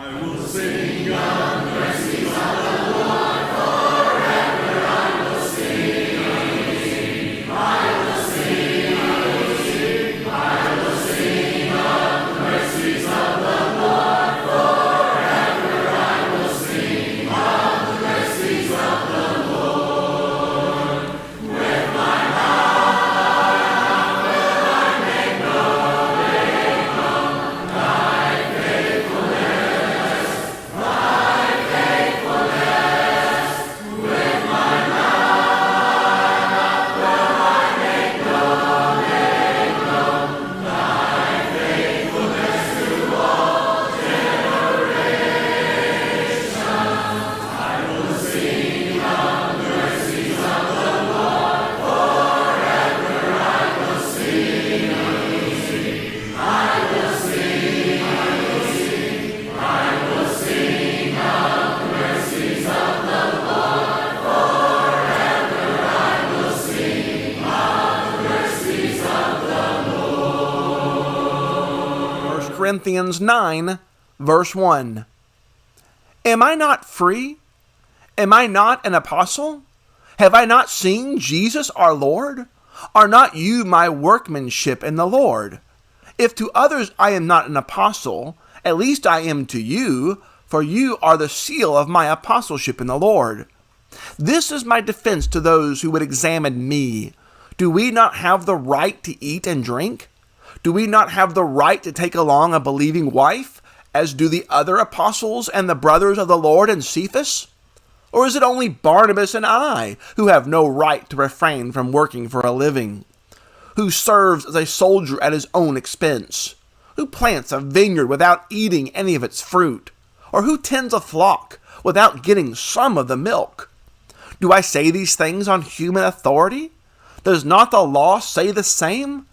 I will sing of the mercies of the Lord. Corinthians 9, verse 1. Am I not free? Am I not an apostle? Have I not seen Jesus our Lord? Are not you my workmanship in the Lord? If to others I am not an apostle, at least I am to you, for you are the seal of my apostleship in the Lord. This is my defense to those who would examine me. Do we not have the right to eat and drink? Do we not have the right to take along a believing wife, as do the other apostles and the brothers of the Lord and Cephas? Or is it only Barnabas and I who have no right to refrain from working for a living? Who serves as a soldier at his own expense? Who plants a vineyard without eating any of its fruit? Or who tends a flock without getting some of the milk? Do I say these things on human authority? Does not the law say the same?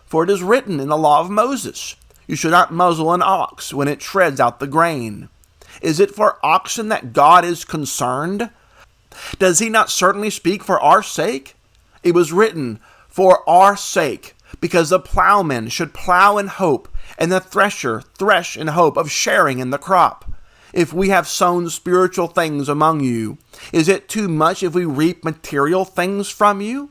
For it is written in the law of Moses, you should not muzzle an ox when it treads out the grain. Is it for oxen that God is concerned? Does he not certainly speak for our sake? It was written, for our sake, because the plowman should plow in hope, and the thresher thresh in hope of sharing in the crop. If we have sown spiritual things among you, is it too much if we reap material things from you?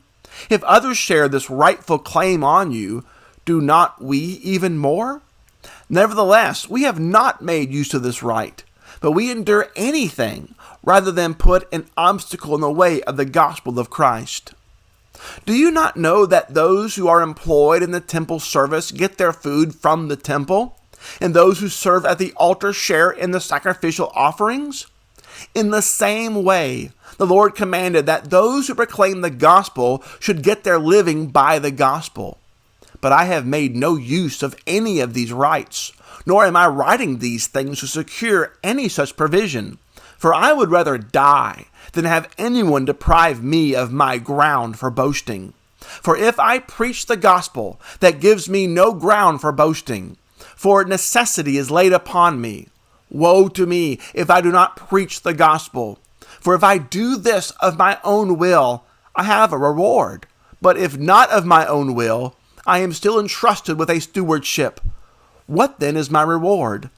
If others share this rightful claim on you, do not we even more? Nevertheless, we have not made use of this right, but we endure anything rather than put an obstacle in the way of the gospel of Christ. Do you not know that those who are employed in the temple service get their food from the temple, and those who serve at the altar share in the sacrificial offerings? In the same way, the Lord commanded that those who proclaim the gospel should get their living by the gospel. But I have made no use of any of these rights, nor am I writing these things to secure any such provision. For I would rather die than have anyone deprive me of my ground for boasting. For if I preach the gospel, that gives me no ground for boasting, for necessity is laid upon me. Woe to me if I do not preach the gospel. For if I do this of my own will, I have a reward. But if not of my own will, I am still entrusted with a stewardship. What then is my reward?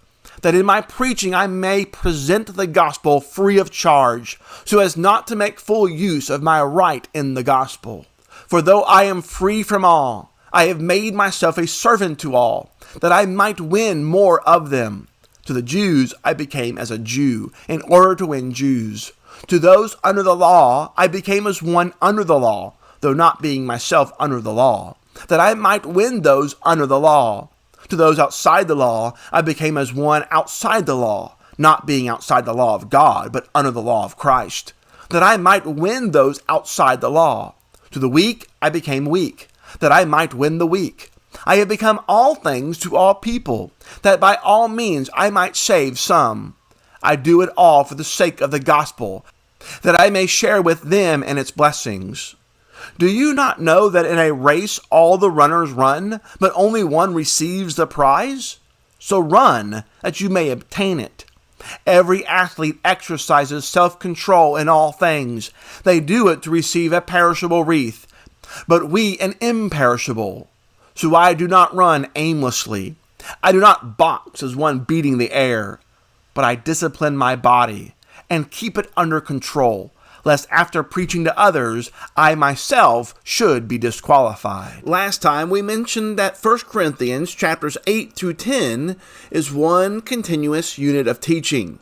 That in my preaching I may present the gospel free of charge, so as not to make full use of my right in the gospel. For though I am free from all, I have made myself a servant to all, that I might win more of them. To the Jews I became as a Jew, in order to win Jews. To those under the law I became as one under the law, though not being myself under the law, that I might win those under the law. To those outside the law I became as one outside the law, not being outside the law of God, but under the law of Christ, that I might win those outside the law. To the weak I became weak, that I might win the weak. I have become all things to all people, that by all means I might save some. I do it all for the sake of the gospel, that I may share with them in its blessings. Do you not know that in a race all the runners run, but only one receives the prize? So run, that you may obtain it. Every athlete exercises self-control in all things. They do it to receive a perishable wreath, but we an imperishable. So I do not run aimlessly. I do not box as one beating the air, but I discipline my body and keep it under control, lest after preaching to others, I myself should be disqualified. Last time we mentioned that 1 Corinthians chapters 8 through 10 is one continuous unit of teaching.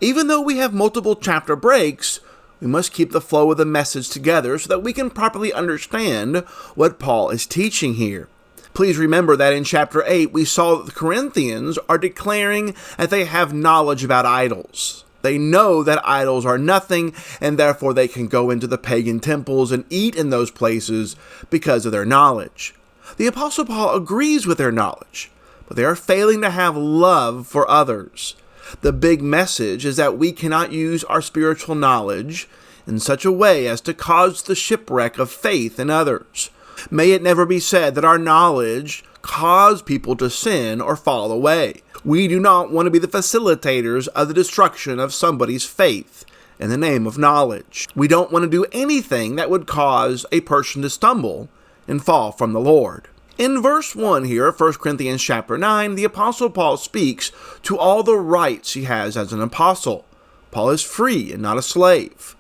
Even though we have multiple chapter breaks, we must keep the flow of the message together so that we can properly understand what Paul is teaching here. Please remember that in chapter 8, we saw that the Corinthians are declaring that they have knowledge about idols. They know that idols are nothing, and therefore they can go into the pagan temples and eat in those places because of their knowledge. The Apostle Paul agrees with their knowledge, but they are failing to have love for others. The big message is that we cannot use our spiritual knowledge in such a way as to cause the shipwreck of faith in others. May it never be said that our knowledge caused people to sin or fall away. We do not want to be the facilitators of the destruction of somebody's faith in the name of knowledge. We don't want to do anything that would cause a person to stumble and fall from the Lord. In verse 1 here, 1 Corinthians chapter 9, the Apostle Paul speaks to all the rights he has as an apostle. Paul is free and not a slave.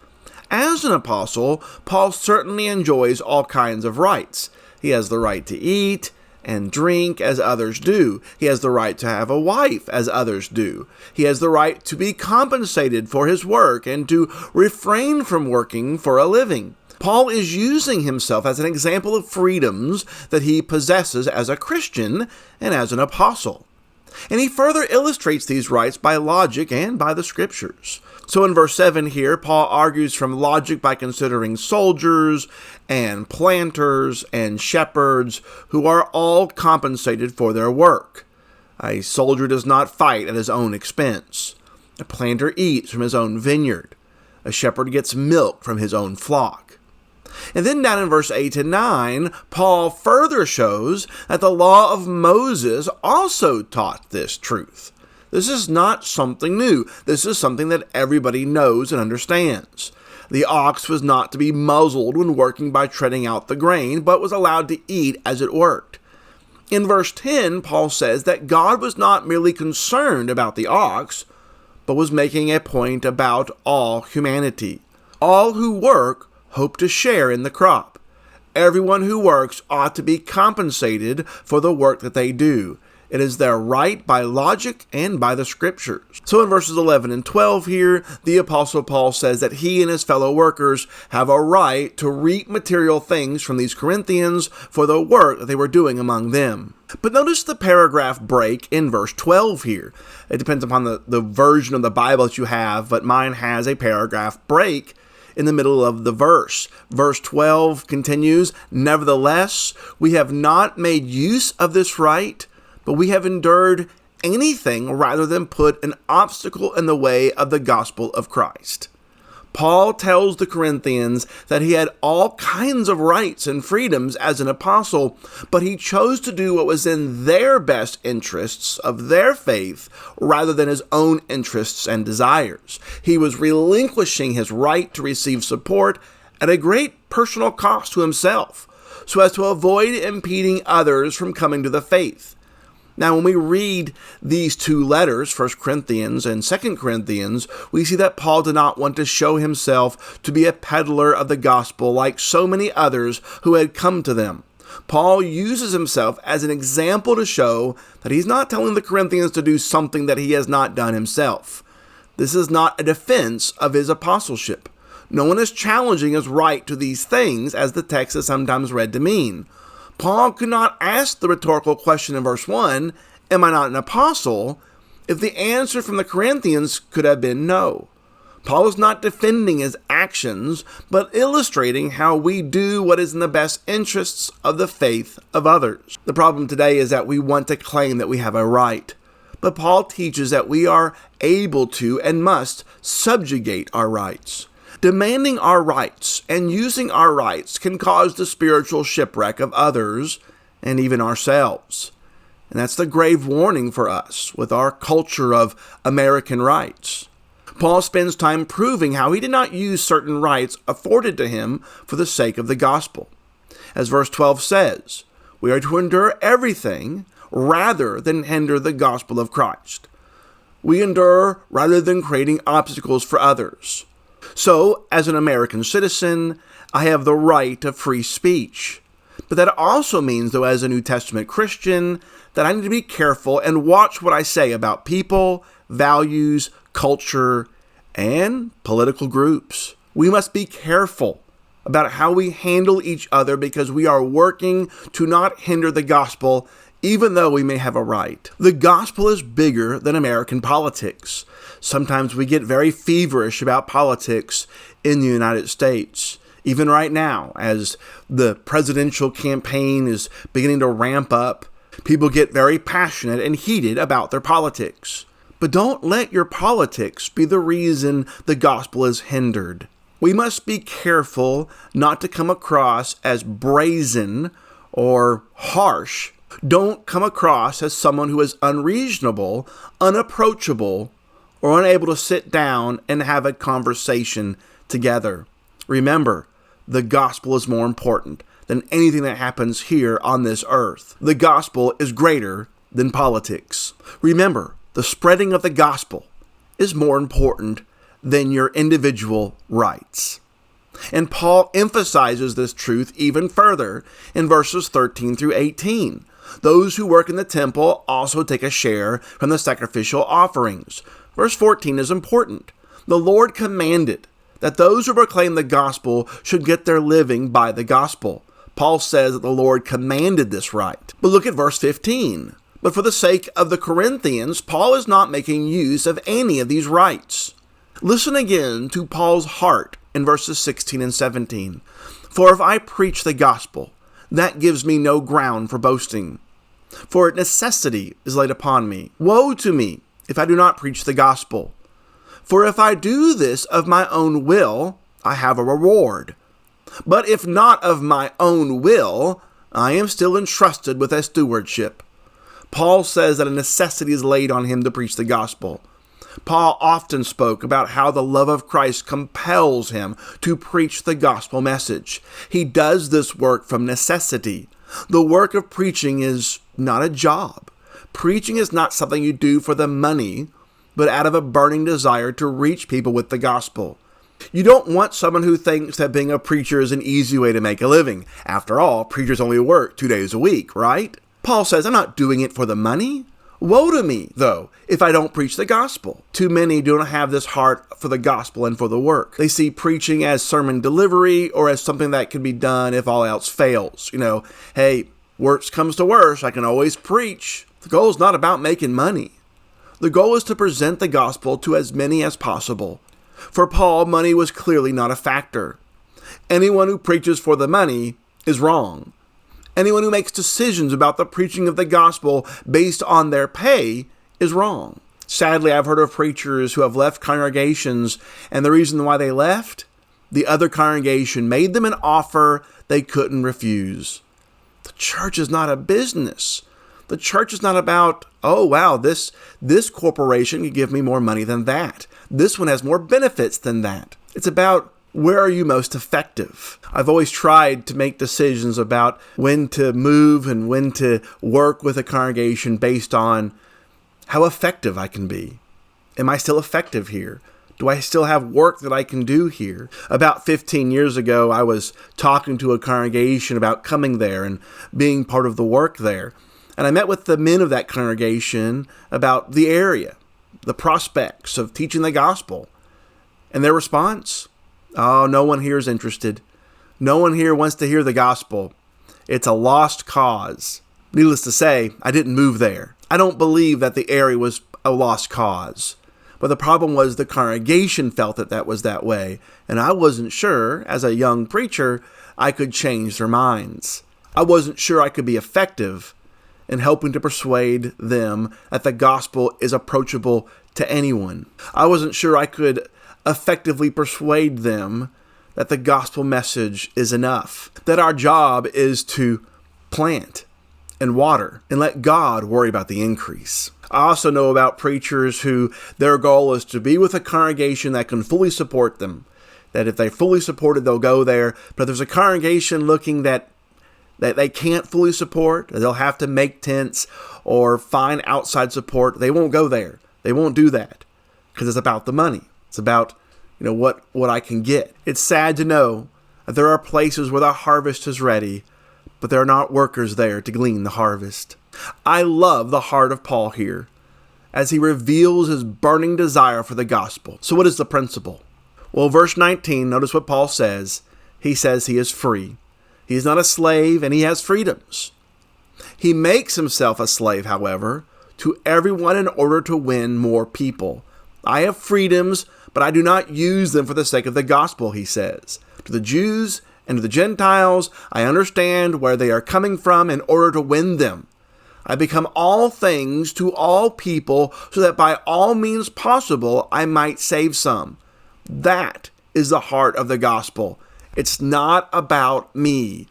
As an apostle, Paul certainly enjoys all kinds of rights. He has the right to eat and drink as others do. He has the right to have a wife as others do. He has the right to be compensated for his work and to refrain from working for a living. Paul is using himself as an example of freedoms that he possesses as a Christian and as an apostle. And he further illustrates these rights by logic and by the scriptures. So in verse 7 here, Paul argues from logic by considering soldiers and planters and shepherds who are all compensated for their work. A soldier does not fight at his own expense. A planter eats from his own vineyard. A shepherd gets milk from his own flock. And then down in verse 8 and 9, Paul further shows that the law of Moses also taught this truth. This is not something new. This is something that everybody knows and understands. The ox was not to be muzzled when working by treading out the grain, but was allowed to eat as it worked. In verse 10, Paul says that God was not merely concerned about the ox, but was making a point about all humanity. All who work hope to share in the crop. Everyone who works ought to be compensated for the work that they do. It is their right by logic and by the scriptures. So in verses 11 and 12 here, the Apostle Paul says that he and his fellow workers have a right to reap material things from these Corinthians for the work that they were doing among them. But notice the paragraph break in verse 12 here. It depends upon the version of the Bible that you have, but mine has a paragraph break in the middle of the verse. Verse 12 continues, "Nevertheless, we have not made use of this right, but we have endured anything rather than put an obstacle in the way of the gospel of Christ." Paul tells the Corinthians that he had all kinds of rights and freedoms as an apostle, but he chose to do what was in their best interests of their faith rather than his own interests and desires. He was relinquishing his right to receive support at a great personal cost to himself, so as to avoid impeding others from coming to the faith. Now, when we read these two letters, 1 Corinthians and 2 Corinthians, we see that Paul did not want to show himself to be a peddler of the gospel like so many others who had come to them. Paul uses himself as an example to show that he's not telling the Corinthians to do something that he has not done himself. This is not a defense of his apostleship. No one is challenging his right to these things, as the text is sometimes read to mean. Paul could not ask the rhetorical question in verse 1, "Am I not an apostle?" if the answer from the Corinthians could have been no. Paul is not defending his actions, but illustrating how we do what is in the best interests of the faith of others. The problem today is that we want to claim that we have a right, but Paul teaches that we are able to and must subjugate our rights. Demanding our rights and using our rights can cause the spiritual shipwreck of others and even ourselves. And that's the grave warning for us with our culture of American rights. Paul spends time proving how he did not use certain rights afforded to him for the sake of the gospel. As verse 12 says, we are to endure everything rather than hinder the gospel of Christ. We endure rather than creating obstacles for others. So, as an American citizen, I have the right of free speech. But that also means, though, as a New Testament Christian, that I need to be careful and watch what I say about people, values, culture, and political groups. We must be careful about how we handle each other because we are working to not hinder the gospel, even though we may have a right. The gospel is bigger than American politics. Sometimes we get very feverish about politics in the United States. Even right now, as the presidential campaign is beginning to ramp up, people get very passionate and heated about their politics. But don't let your politics be the reason the gospel is hindered. We must be careful not to come across as brazen or harsh. Don't come across as someone who is unreasonable, unapproachable, or unable to sit down and have a conversation together. Remember, the gospel is more important than anything that happens here on this earth. The gospel is greater than politics. Remember, the spreading of the gospel is more important than your individual rights. And Paul emphasizes this truth even further in verses 13 through 18. Those who work in the temple also take a share from the sacrificial offerings. Verse 14 is important. The Lord commanded that those who proclaim the gospel should get their living by the gospel. Paul says that the Lord commanded this right. But look at verse 15. But for the sake of the Corinthians, Paul is not making use of any of these rights. Listen again to Paul's heart in verses 16 and 17. For if I preach the gospel, that gives me no ground for boasting. For necessity is laid upon me. Woe to me if I do not preach the gospel. For if I do this of my own will, I have a reward. But if not of my own will, I am still entrusted with a stewardship. Paul says that a necessity is laid on him to preach the gospel. Paul often spoke about how the love of Christ compels him to preach the gospel message. He does this work from necessity. The work of preaching is not a job. Preaching is not something you do for the money, but out of a burning desire to reach people with the gospel. You don't want someone who thinks that being a preacher is an easy way to make a living. After all, preachers only work 2 days a week, right? Paul says, I'm not doing it for the money. Woe to me, though, if I don't preach the gospel. Too many don't have this heart for the gospel and for the work. They see preaching as sermon delivery or as something that can be done if all else fails. Hey, worst comes to worst, I can always preach. The goal is not about making money. The goal is to present the gospel to as many as possible. For Paul, money was clearly not a factor. Anyone who preaches for the money is wrong. Anyone who makes decisions about the preaching of the gospel based on their pay is wrong. Sadly, I've heard of preachers who have left congregations, and the reason why they left, the other congregation made them an offer they couldn't refuse. The church is not a business. The church is not about, oh wow, this corporation can give me more money than that. This one has more benefits than that. It's about, where are you most effective? I've always tried to make decisions about when to move and when to work with a congregation based on how effective I can be. Am I still effective here? Do I still have work that I can do here? About 15 years ago, I was talking to a congregation about coming there and being part of the work there. And I met with the men of that congregation about the area, the prospects of teaching the gospel. And their response? Oh, no one here is interested. No one here wants to hear the gospel. It's a lost cause. Needless to say, I didn't move there. I don't believe that the area was a lost cause. But the problem was the congregation felt that was that way. And I wasn't sure, as a young preacher, I could change their minds. I wasn't sure I could be effective in helping to persuade them that the gospel is approachable to anyone. I wasn't sure I could effectively persuade them that the gospel message is enough, that our job is to plant and water and let God worry about the increase. I also know about preachers who their goal is to be with a congregation that can fully support them, that if they're fully supported, they'll go there. But if there's a congregation looking that they can't fully support, they'll have to make tents or find outside support, they won't go there. They won't do that because it's about the money. It's about, what I can get. It's sad to know that there are places where the harvest is ready, but there are not workers there to glean the harvest. I love the heart of Paul here as he reveals his burning desire for the gospel. So what is the principle? Well, verse 19, notice what Paul says. He says he is free. He is not a slave, and he has freedoms. He makes himself a slave, however, to everyone in order to win more people. I have freedoms, but I do not use them for the sake of the gospel, he says. To the Jews and to the Gentiles, I understand where they are coming from in order to win them. I become all things to all people so that by all means possible I might save some. That is the heart of the gospel. It's not about me.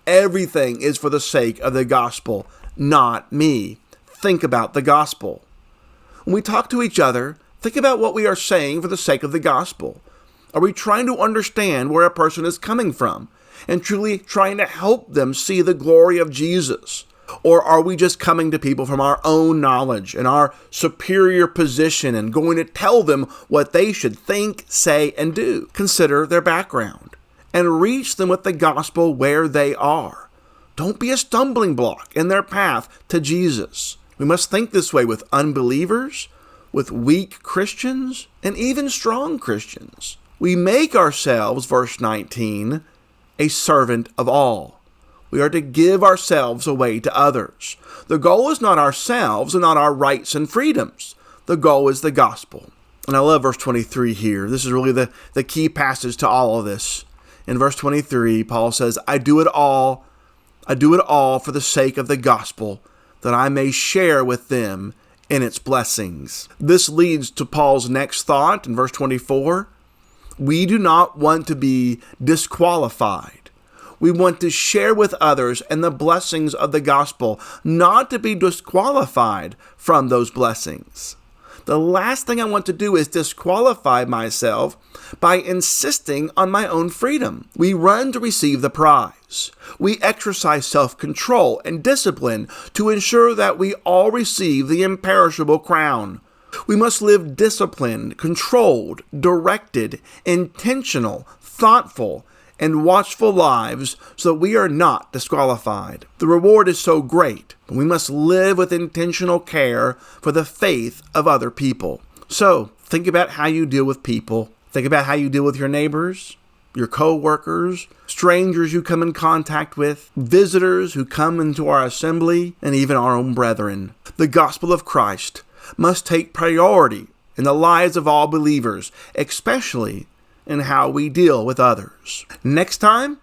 Everything is for the sake of the gospel, not me. Think about the gospel. When we talk to each other, think about what we are saying for the sake of the gospel. Are we trying to understand where a person is coming from and truly trying to help them see the glory of Jesus? Or are we just coming to people from our own knowledge and our superior position and going to tell them what they should think, say, and do? Consider their background and reach them with the gospel where they are. Don't be a stumbling block in their path to Jesus. We must think this way with unbelievers, with weak Christians, and even strong Christians. We make ourselves, verse 19, a servant of all. We are to give ourselves away to others. The goal is not ourselves and not our rights and freedoms. The goal is the gospel. And I love verse 23 here. This is really the key passage to all of this. In verse 23, Paul says, I do it all for the sake of the gospel, that I may share with them in its blessings. This leads to Paul's next thought in verse 24. We do not want to be disqualified. We want to share with others in the blessings of the gospel, not to be disqualified from those blessings. The last thing I want to do is disqualify myself by insisting on my own freedom. We run to receive the prize. We exercise self-control and discipline to ensure that we all receive the imperishable crown. We must live disciplined, controlled, directed, intentional, thoughtful, and watchful lives so that we are not disqualified. The reward is so great, but we must live with intentional care for the faith of other people. So, think about how you deal with people. Think about how you deal with your neighbors, your co-workers, strangers you come in contact with, visitors who come into our assembly, and even our own brethren. The gospel of Christ must take priority in the lives of all believers, especially in how we deal with others. Next time,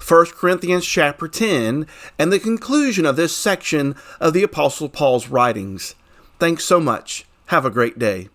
1 Corinthians chapter 10 and the conclusion of this section of the Apostle Paul's writings. Thanks so much. Have a great day.